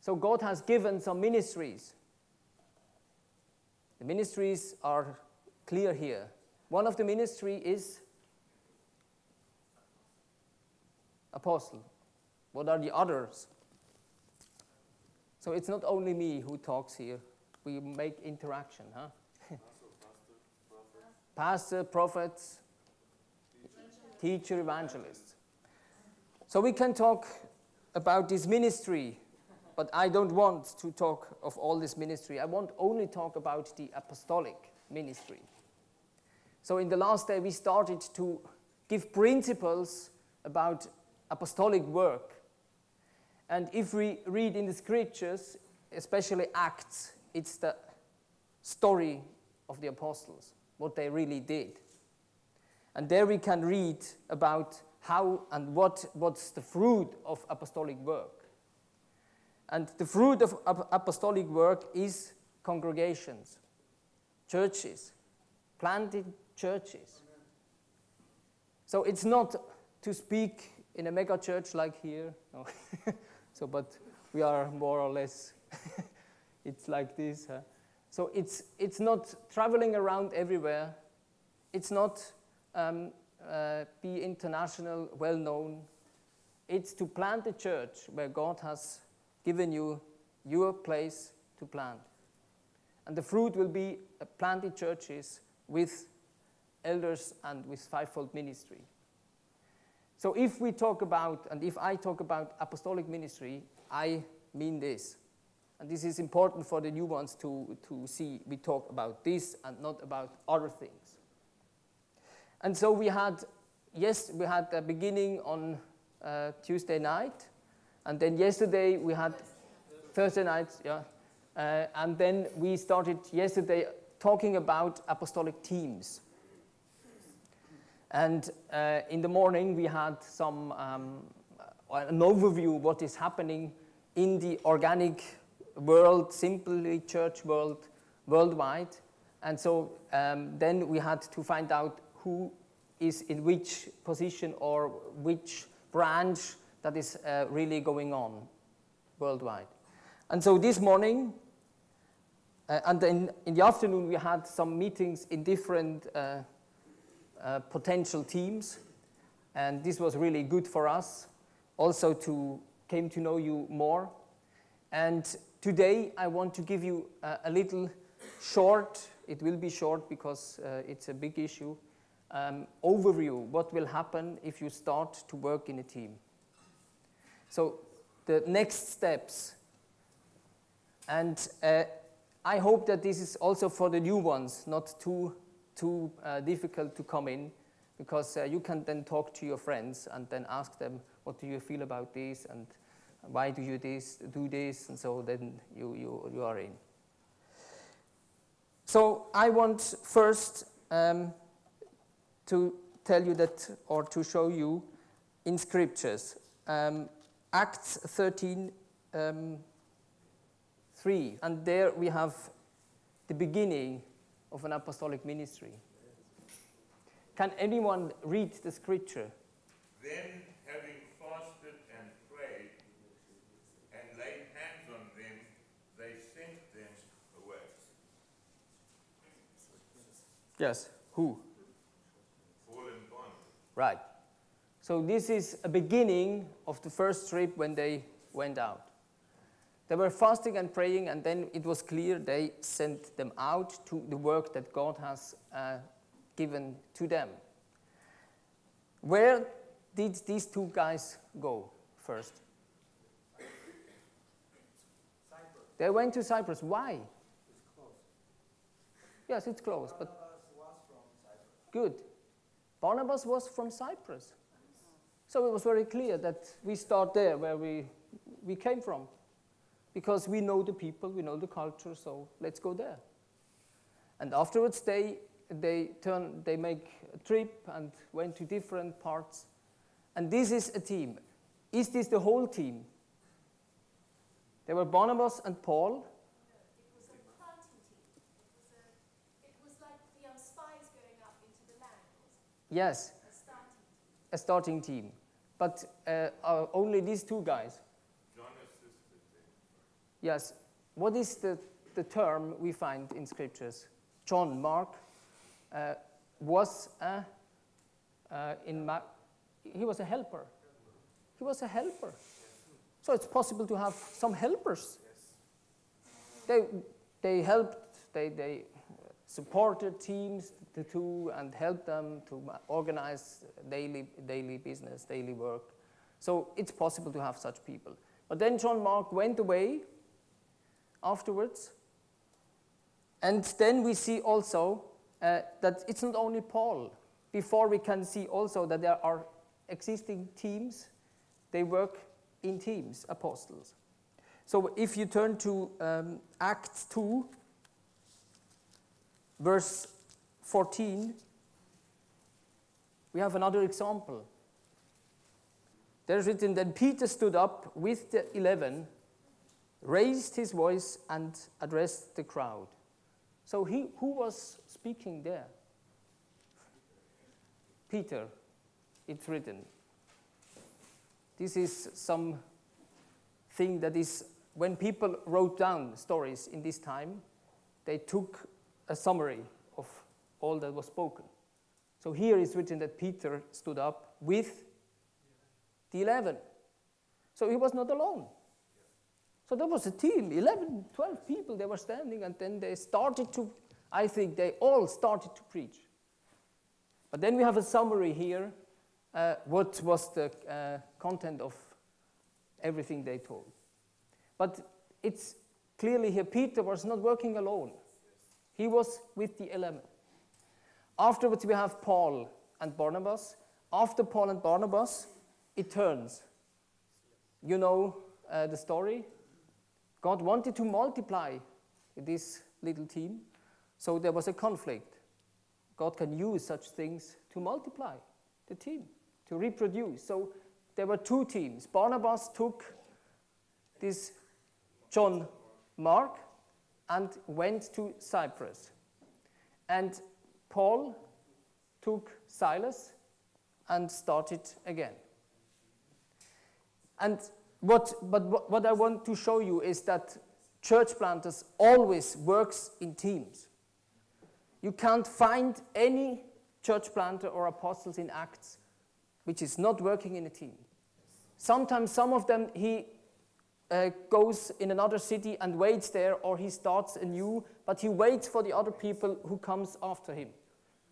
So God has given some ministries. The ministries are clear here. One of the ministry is apostle. What are the others? So it's not only me who talks here. We make interaction, huh? Pastor, prophets, teacher, evangelists. So we can talk about this ministry, but I don't want to talk of all this ministry. I want only talk about the apostolic ministry. So in the last day, we started to give principles about apostolic work. And if we read in the scriptures, especially Acts, it's the story of the apostles, what they really did. And there we can read about how and what's the fruit of apostolic work. And the fruit of apostolic work is congregations, churches, planted churches. So it's not to speak in a mega church like here, no. So, but we are more or less, it's like this. Huh? So it's not traveling around everywhere. It's not be international, well-known. It's to plant a church where God has given you your place to plant. And the fruit will be planted churches with elders and with fivefold ministry. So if we talk about, and if I talk about apostolic ministry, I mean this. And this is important for the new ones to see. We talk about this and not about other things. And so we had a beginning on Tuesday night, and then yesterday we had Thursday night, yeah. And then we started yesterday talking about apostolic teams. And in the morning we had some an overview of what is happening in the organic world, simply church world, worldwide. And so then we had to find out who is in which position or which branch that is really going on worldwide. And so this morning, and then in the afternoon, we had some meetings in different potential teams. And this was really good for us, also to came to know you more. And today, I want to give you a little short, it will be short because it's a big issue, overview, what will happen if you start to work in a team. So the next steps. And I hope that this is also for the new ones, not too difficult to come in, because you can then talk to your friends and then ask them, what do you feel about this, and why do you do this, and so then you are in. So I want first to tell you that, or to show you in scriptures, Acts 13, 3, and there we have the beginning of an apostolic ministry. Can anyone read the scripture? Then, having fasted and prayed and laid hands on them, they sent them away. Yes. Who? Paul and Barnabas. Right. So this is a beginning of the first trip when they went out. They were fasting and praying, and then it was clear they sent them out to the work that God has given to them. Where did these two guys go first? Cyprus. They went to Cyprus. Why? It's close. Yes, it's close, but Barnabas was from Cyprus. good. Barnabas was from Cyprus. So it was very clear that we start there where we came from. Because we know the people, we know the culture, so let's go there. And afterwards they make a trip and went to different parts. And this is a team. Is this the whole team? There were Barnabas and Paul. It was a planting team. It was like the spies going up into the land, wasn't it? Yes, A starting team. a starting team. But only these two guys. John assisted them. Yes. What is the term we find in scriptures? John Mark was a he was a helper. He was a helper. So it's possible to have some helpers. They helped, they supported teams and helped them to organize daily business, daily work. So it's possible to have such people. But then John Mark went away afterwards. And then we see also that it's not only Paul. Before we can see also that there are existing teams. They work in teams, apostles. So if you turn to Acts 2, verse 14, we have another example. There's written, then Peter stood up with the 11, raised his voice and addressed the crowd. So who was speaking there? Peter, it's written. This is some thing that is, when people wrote down stories in this time, they took a summary of all that was spoken. So here is written that Peter stood up with the 11. So he was not alone. So there was a team, 11, 12 people, they were standing, and then they started to, I think they all started to preach. But then we have a summary here, what was the content of everything they told. But it's clearly here, Peter was not working alone. He was with the 11. Afterwards we have Paul and Barnabas. After Paul and Barnabas, it turns. You know the story? God wanted to multiply this little team, so there was a conflict. God can use such things to multiply the team, to reproduce. So there were two teams. Barnabas took this John Mark and went to Cyprus. And Paul took Silas and started again. And what I want to show you is that church planters always works in teams. You can't find any church planter or apostles in Acts which is not working in a team. Sometimes some of them, he goes in another city and waits there, or he starts anew, but he waits for the other people who comes after him.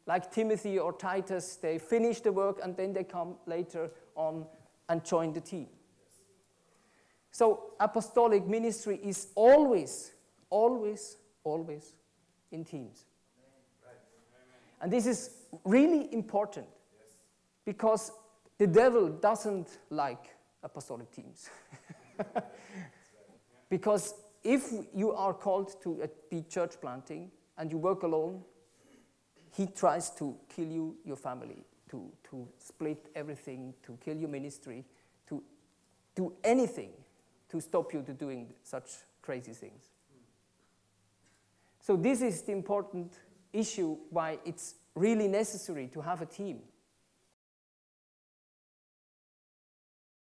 Like Timothy or Titus, they finish the work and then they come later on and join the team. So apostolic ministry is always, always, always in teams. And this is really important because the devil doesn't like apostolic teams. Because if you are called to be church planting and you work alone, he tries to kill you, your family, to split everything, to kill your ministry, to do anything to stop you to doing such crazy things. So this is the important issue why it's really necessary to have a team.